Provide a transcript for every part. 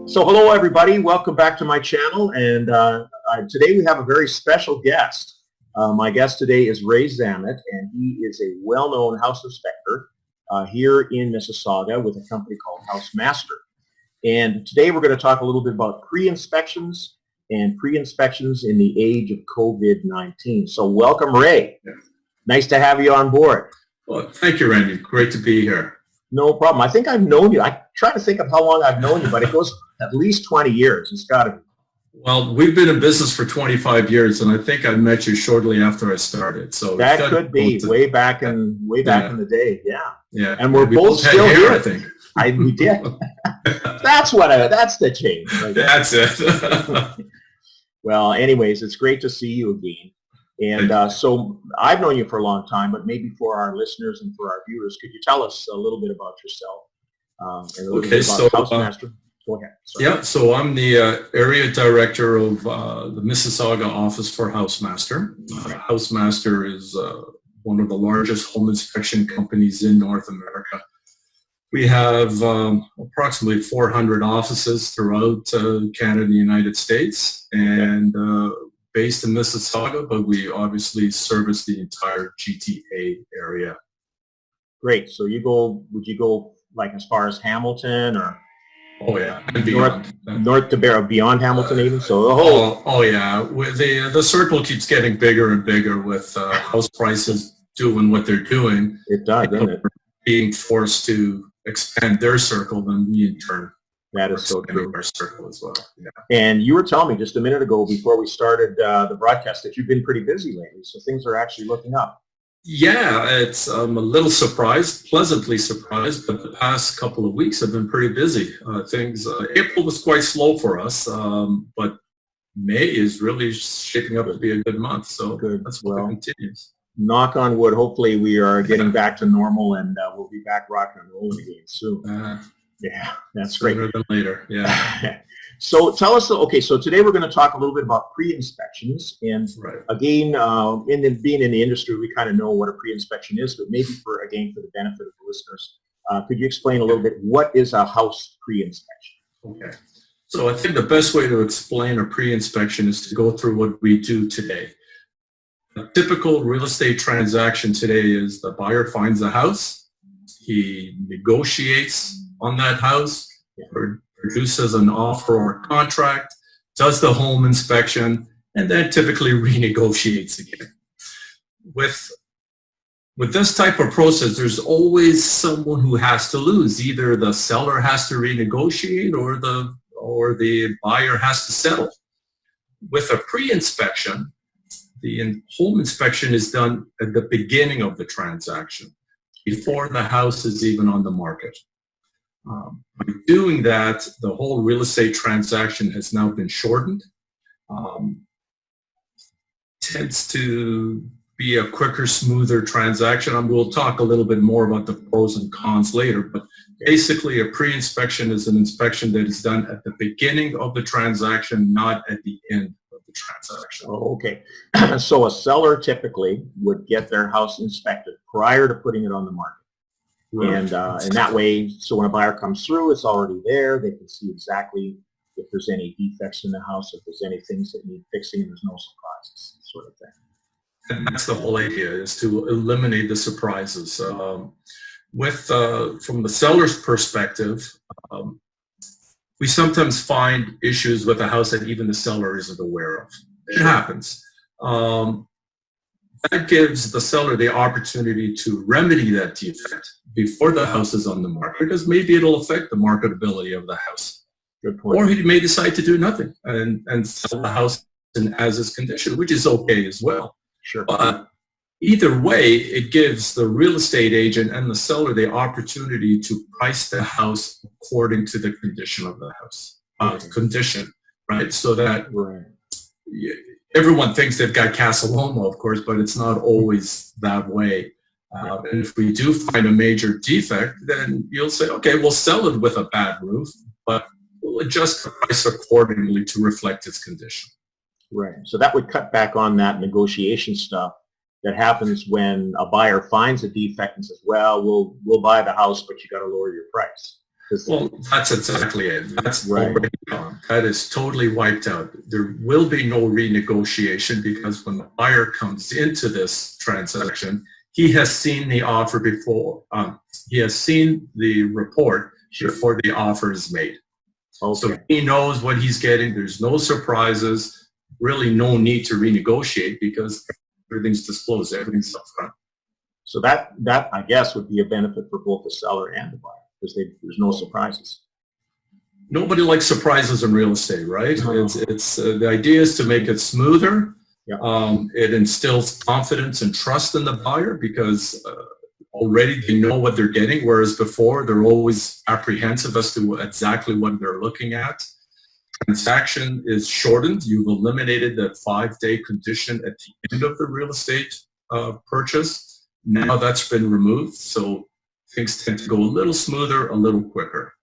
So hello everybody, welcome back to my channel, and today we have a very special guest. My guest today is Ray Zammit, and he is a well-known house inspector here in Mississauga with a company called Housemaster. And today we're going to talk a little bit about pre-inspections and pre-inspections in the age of COVID-19. So welcome, Ray. Yeah. Nice to have you on board. Well, thank you, Randy. Great to be here. No problem. I think I've known you. I try to think of how long I've known you, but it goes at least 20 years. It's got to be. Well, we've been in business for 25 years, and I think I met you shortly after I started. So that could be way back in the day. Yeah. Yeah. And we're both still hair, here. I think. We did. That's the change. Right? That's it. Well, anyways, it's great to see you again. And so I've known you for a long time, but maybe for our listeners and for our viewers, could you tell us a little bit about yourself and a little bit about Housemaster? Go ahead. Sorry. Yeah, so I'm the area director of the Mississauga office for Housemaster. Housemaster is one of the largest home inspection companies in North America. We have approximately 400 offices throughout Canada and the United States, and based in Mississauga, but we obviously service the entire GTA area. Great. So would you go like as far as Hamilton or? Oh yeah, and beyond. North to Barrow, beyond Hamilton even? So the whole. Oh yeah, the circle keeps getting bigger and bigger with house prices doing what they're doing. It does, doesn't it? Being forced to expand their circle, then we in turn. That is so true. Our circle as well. Yeah. And you were telling me just a minute ago before we started the broadcast that you've been pretty busy lately, so things are actually looking up. Yeah, it's I'm a little surprised, pleasantly surprised, but the past couple of weeks have been pretty busy. April was quite slow for us, but May is really shaping up to be a good month, so good. That's what continues. Knock on wood, hopefully we are getting back to normal and we'll be back rocking and rolling again soon. Yeah, that's great. Sooner than later, yeah. So tell us, okay, so today we're going to talk a little bit about pre-inspections. And again, being in the industry, we kind of know what a pre-inspection is, but maybe for the benefit of the listeners, could you explain a little bit what is a house pre-inspection? Okay. So I think the best way to explain a pre-inspection is to go through what we do today. A typical real estate transaction today is the buyer finds a house, he negotiates on that house, produces an offer or a contract, does the home inspection, and then typically renegotiates again. With this type of process, there's always someone who has to lose. Either the seller has to renegotiate or the buyer has to settle. With a pre-inspection, the home inspection is done at the beginning of the transaction, before the house is even on the market. By doing that, the whole real estate transaction has now been shortened. Tends to be a quicker, smoother transaction. We'll talk a little bit more about the pros and cons later, but basically a pre-inspection is an inspection that is done at the beginning of the transaction, not at the end of the transaction. Oh, okay. So a seller typically would get their house inspected prior to putting it on the market. Right. And that way, so when a buyer comes through, it's already there. They can see exactly if there's any defects in the house, if there's any things that need fixing, and there's no surprises, sort of thing. And that's the whole idea, is to eliminate the surprises. From the seller's perspective, we sometimes find issues with a house that even the seller isn't aware of. It happens. That gives the seller the opportunity to remedy that defect before the house is on the market, because maybe it'll affect the marketability of the house. Good point. Or he may decide to do nothing and sell the house in as is condition, which is okay as well. Sure. But either way, it gives the real estate agent and the seller the opportunity to price the house according to the condition of the house. Condition, right? So that everyone thinks they've got Casa Loma, of course, but it's not always that way. And if we do find a major defect, then you'll say, okay, we'll sell it with a bad roof, but we'll adjust the price accordingly to reflect its condition. Right. So that would cut back on that negotiation stuff that happens when a buyer finds a defect and says, well, we'll buy the house, but you got to lower your price. Well, that's exactly it. That's Right. already gone. That is totally wiped out. There will be no renegotiation because when the buyer comes into this transaction, he has seen the offer before. He has seen the report before the offer is made. Okay. So he knows what he's getting. There's no surprises, really no need to renegotiate because everything's disclosed, everything's upfront. So that I guess would be a benefit for both the seller and the buyer because there's no surprises. Nobody likes surprises in real estate, right? No. It's the idea is to make it smoother. Yeah. It instills confidence and trust in the buyer because already they know what they're getting, whereas before they're always apprehensive as to exactly what they're looking at. Transaction is shortened. You've eliminated that 5-day condition at the end of the real estate purchase. Now that's been removed, so things tend to go a little smoother, a little quicker.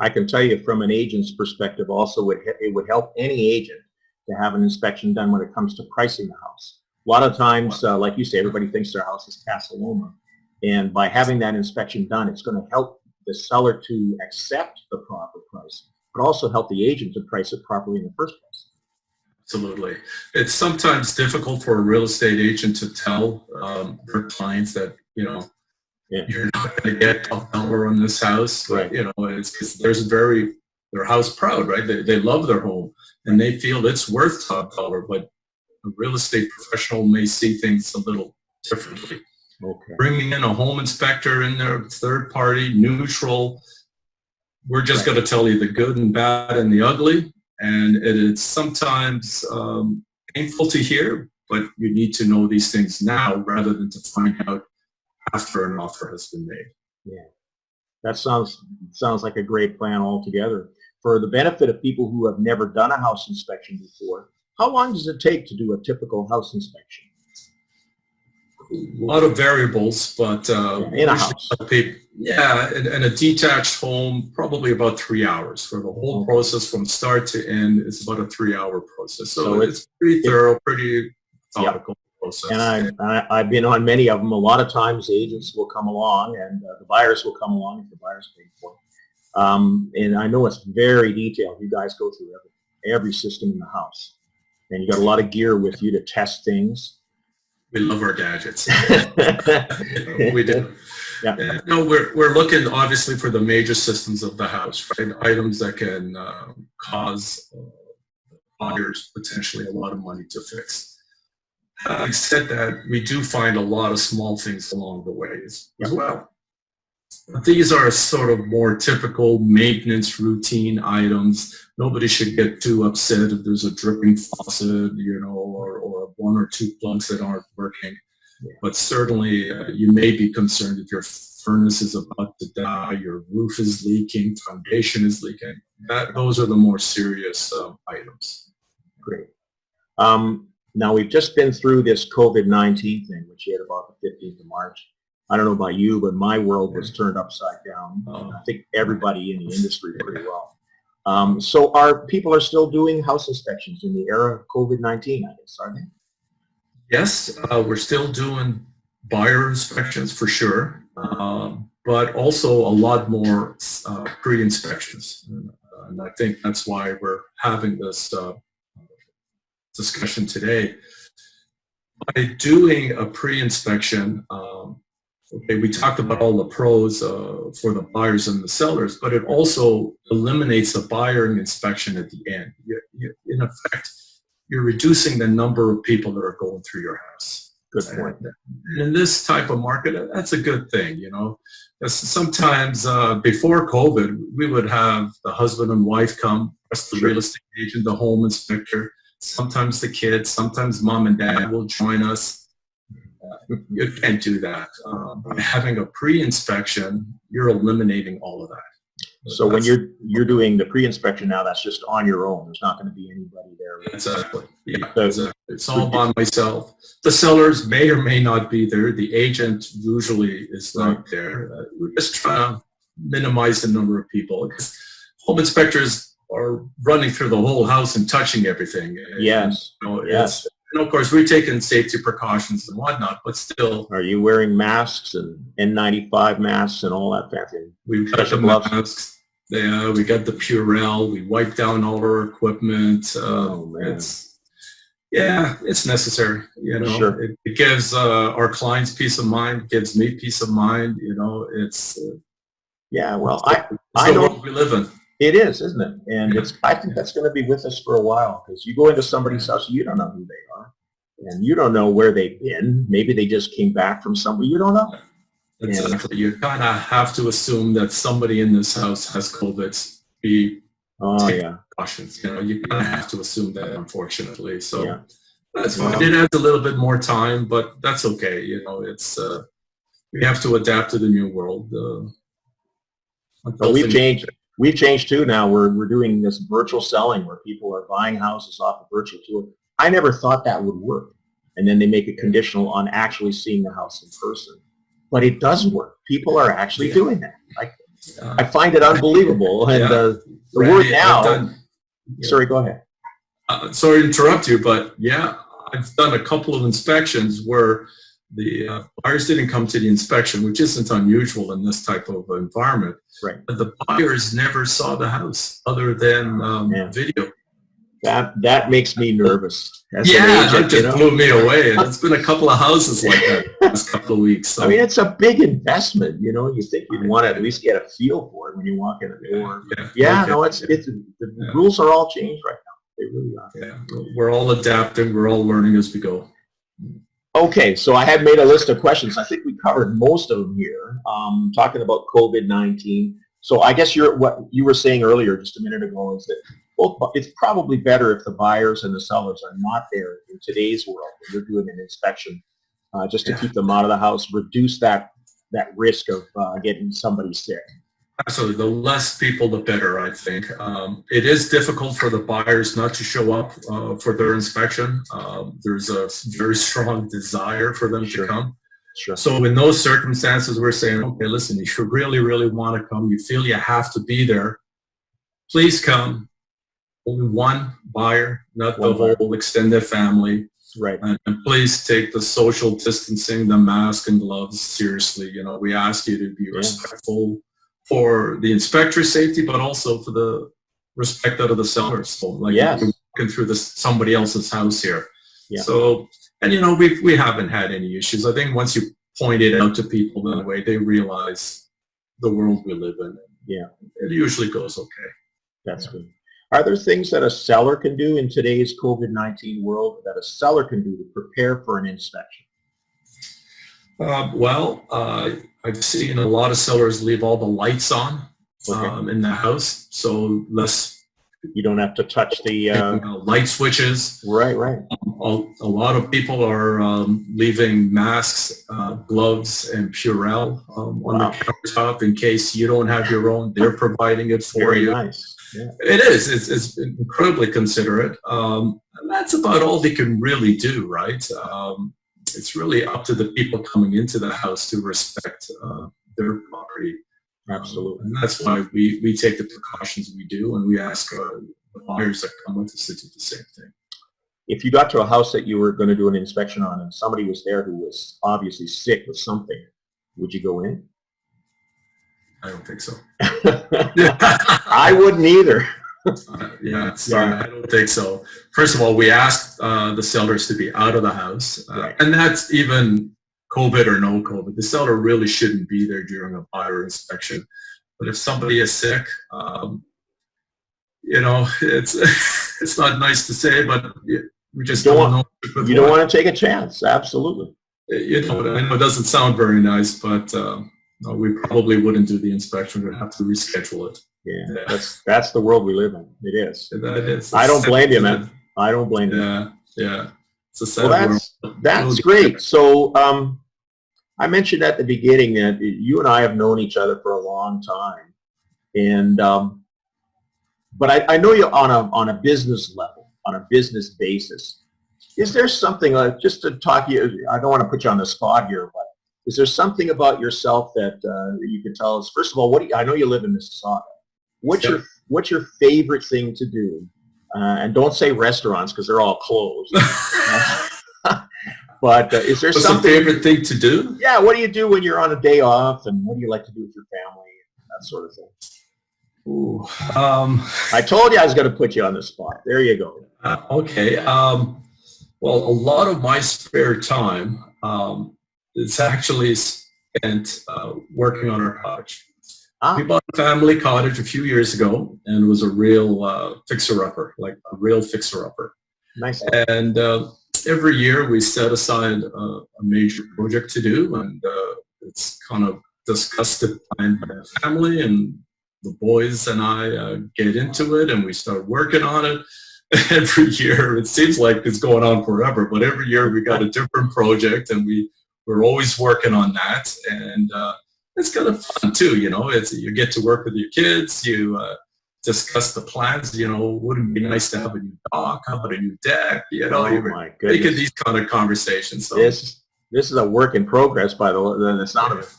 I can tell you from an agent's perspective also, it would help any agent to have an inspection done when it comes to pricing the house. A lot of times, like you say, everybody thinks their house is Casa Loma. And by having that inspection done, it's going to help the seller to accept the proper price, but also help the agent to price it properly in the first place. Absolutely. It's sometimes difficult for a real estate agent to tell their clients that, you're not going to get top dollar on this house. Right. It's because they're house proud, right? They love their home and they feel it's worth top dollar, but a real estate professional may see things a little differently. Okay. Bringing in a home inspector in there, third party, neutral, we're just going to tell you the good and bad and the ugly. And it is sometimes painful to hear, but you need to know these things now rather than to find out after an offer has been made. Yeah, that sounds like a great plan altogether. For the benefit of people who have never done a house inspection before, how long does it take to do a typical house inspection? A lot of variables, but in a house. In a detached home, probably about 3 hours. For the whole process from start to end, it's about a 3-hour process. So it's pretty thorough, pretty methodical process. And I've been on many of them. A lot of times the agents will come along and the buyers will come along if the buyer's paid for it. And I know it's very detailed. You guys go through every system in the house. And you got a lot of gear with you to test things. We love our gadgets. We do. Yeah. No, we're looking obviously for the major systems of the house, right? Items that can cause buyers potentially a lot of money to fix. Having said that, we do find a lot of small things along the way as well. These are sort of more typical maintenance routine items. Nobody should get too upset if there's a dripping faucet, or 1 or 2 plugs that aren't working. But certainly you may be concerned if your furnace is about to die, your roof is leaking, foundation is leaking. Those are the more serious items. Great. Now we've just been through this COVID-19 thing, which hit about the 15th of March. I don't know about you, but my world was turned upside down. I think everybody in the industry pretty well. So people are still doing house inspections in the era of COVID-19, I guess, aren't they? Yes, we're still doing buyer inspections for sure, but also a lot more pre-inspections. And I think that's why we're having this discussion today. By doing a pre-inspection, we talked about all the pros for the buyers and the sellers, but it also eliminates the buyer inspection at the end. In effect, you're reducing the number of people that are going through your house. Good point. And in this type of market, that's a good thing, Sometimes before COVID, we would have the husband and wife come, plus the real estate agent, the home inspector, sometimes the kids, sometimes mom and dad will join us. You can't do that. By having a pre-inspection, you're eliminating all of that. So when you're doing the pre-inspection now, that's just on your own. There's not going to be anybody there. Exactly. Yeah, exactly. It's all by myself. The sellers may or may not be there. The agent usually is not there. We're just trying to minimize the number of people. Home inspectors are running through the whole house and touching everything. Yes. Yes. And of course, we're taking safety precautions and whatnot, but still. Are you wearing masks and N95 masks and all that fancy? We've got the masks. We got the Purell. We wiped down all our equipment. It's necessary. Sure. It gives our clients peace of mind. Gives me peace of mind. It's I the know world we live in. it is, isn't it? And I think that's going to be with us for a while, because you go into somebody's house, you don't know who they are, and you don't know where they've been. Maybe they just came back from somewhere. You don't know. Exactly. You kind of have to assume that somebody in this house has COVID. Be precautions. You kind of have to assume that, unfortunately. So that's fine. It adds a little bit more time, but that's okay. It's we have to adapt to the new world. We've changed too. Now we're doing this virtual selling where people are buying houses off a virtual tour. I never thought that would work, and then they make it conditional on actually seeing the house in person. But it does work. People are actually doing that. I find it unbelievable. And the word now. Sorry, go ahead. Sorry to interrupt you, but I've done a couple of inspections where the buyers didn't come to the inspection, which isn't unusual in this type of environment. Right. But the buyers never saw the house other than video. That makes me nervous. That just blew me away. And it's been a couple of houses like that the last couple of weeks. So. I mean, it's a big investment. You think you'd want to at least get a feel for it when you walk in the door. The rules are all changed right now. They really are. Yeah. We're all adapting. We're all learning as we go. Okay, so I had made a list of questions. I think we covered most of them here, talking about COVID-19. So I guess what you were saying earlier just a minute ago is that it's probably better if the buyers and the sellers are not there in today's world when you're doing an inspection, just to keep them out of the house, reduce that risk of getting somebody sick. Absolutely. The less people, the better, I think. It is difficult for the buyers not to show up for their inspection. There's a very strong desire for them to come. Sure. So in those circumstances, we're saying, okay, listen, if you really, really want to come, you feel you have to be there, please come. Only one buyer, not the whole extended family. Right. And please take the social distancing, the mask and gloves seriously. We ask you to be respectful for the inspector's safety, but also for the respect out of the sellers. So, you're walking through somebody else's house here. Yeah. So, and we haven't had any issues. I think once you point it out to people in a way, they realize the world we live in. Yeah. It usually goes okay. That's good. Are there things that a seller can do in today's COVID-19 world that a seller can do to prepare for an inspection? I've seen a lot of sellers leave all the lights on in the house, so you don't have to touch the light switches. Right. A lot of people are leaving masks, gloves, and Purell on the countertop in case you don't have your own. They're providing it for you. Very nice. Yeah. It is. It's incredibly considerate. And that's about all they can really do, right? It's really up to the people coming into the house to respect their property. Absolutely. And that's why we take the precautions we do, and we ask the buyers that come with us to do the same thing. If you got to a house that you were going to do an inspection on and somebody was there who was obviously sick with something, would you go in? I don't think so. I wouldn't either. I don't think so. First of all, we ask the sellers to be out of the house, and that's even COVID or no COVID. The seller really shouldn't be there during a buyer inspection. But if somebody is sick, it's not nice to say, but we just don't know. You don't want to take a chance. Absolutely. I know it doesn't sound very nice, but we probably wouldn't do the inspection. We'd have to reschedule it. Yeah, that's the world we live in. It is. That is. I don't blame you, man. I don't blame you. Yeah. It's a sad world. That's great. So I mentioned at the beginning that you and I have known each other for a long time, and but I know you on a business level, on a business basis. Is there something, just to talk to you, I don't want to put you on the spot here, but is there something about yourself that you can tell us? First of all, I know you live in Mississauga. What's your favorite thing to do? And don't say restaurants because they're all closed. But is there something? What's a favorite thing to do? Yeah, what do you do when you're on a day off, and what do you like to do with your family, and that sort of thing? Ooh, I told you I was going to put you on the spot. There you go. okay. Well, a lot of my spare time is actually spent working on our cottage. We bought a family cottage a few years ago, and it was a real fixer-upper, like a real fixer-upper. Nice. And every year we set aside a major project to do, and it's kind of discussed it by the family, and the boys and I get into it, and we start working on it. Every year, it seems like it's going on forever, but every year we got a different project, and we're always working on that, and it's kind of fun too. You know, you get to work with your kids, you discuss the plans. You know, wouldn't it be nice to have a new dock, how about a new deck? You know, my goodness. making these kind of conversations. So, this is a work in progress, by the sound of it.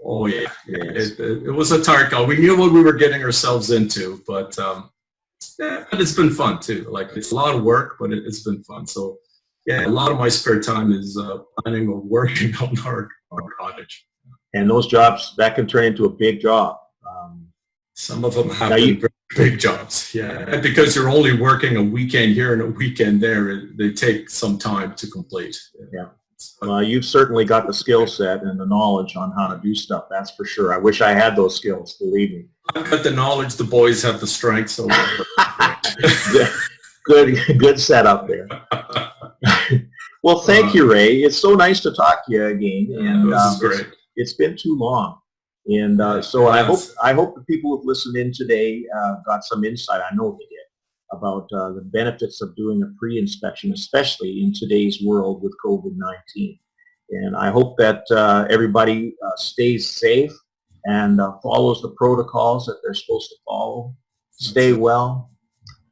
Oh yeah, Yes. it was a tight call. We knew what we were getting ourselves into, but yeah, but it's been fun too. Like, it's a lot of work, but it's been fun. So yeah, a lot of my spare time is planning or working on our cottage. And those jobs, that can turn into a big job. Some of them have been very big jobs, yeah. And because you're only working a weekend here and a weekend there, they take some time to complete. Yeah. Well, you've certainly got the skill set and the knowledge on how to do stuff, that's for sure. I wish I had those skills, believe me. I've got the knowledge, the boys have the strength, so good setup there. Well, thank you, Ray. It's so nice to talk to you again. And this is great. It's been too long. And so I hope the people who've listened in today got some insight, I know they did, about the benefits of doing a pre-inspection, especially in today's world with COVID-19. And I hope that everybody stays safe and follows the protocols that they're supposed to follow. Stay well.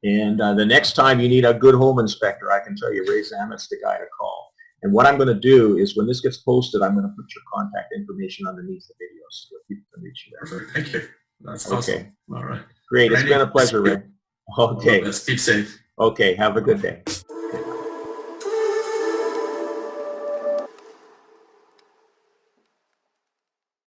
And the next time you need a good home inspector, I can tell you Ray Zammit's the guy to call. And what I'm going to do is, when this gets posted, I'm going to put your contact information underneath the video so that people can reach you there. Perfect. Thank you. That's awesome. All right. Great. It's been a pleasure, Ray. Okay. Keep safe. Okay. Have a good day.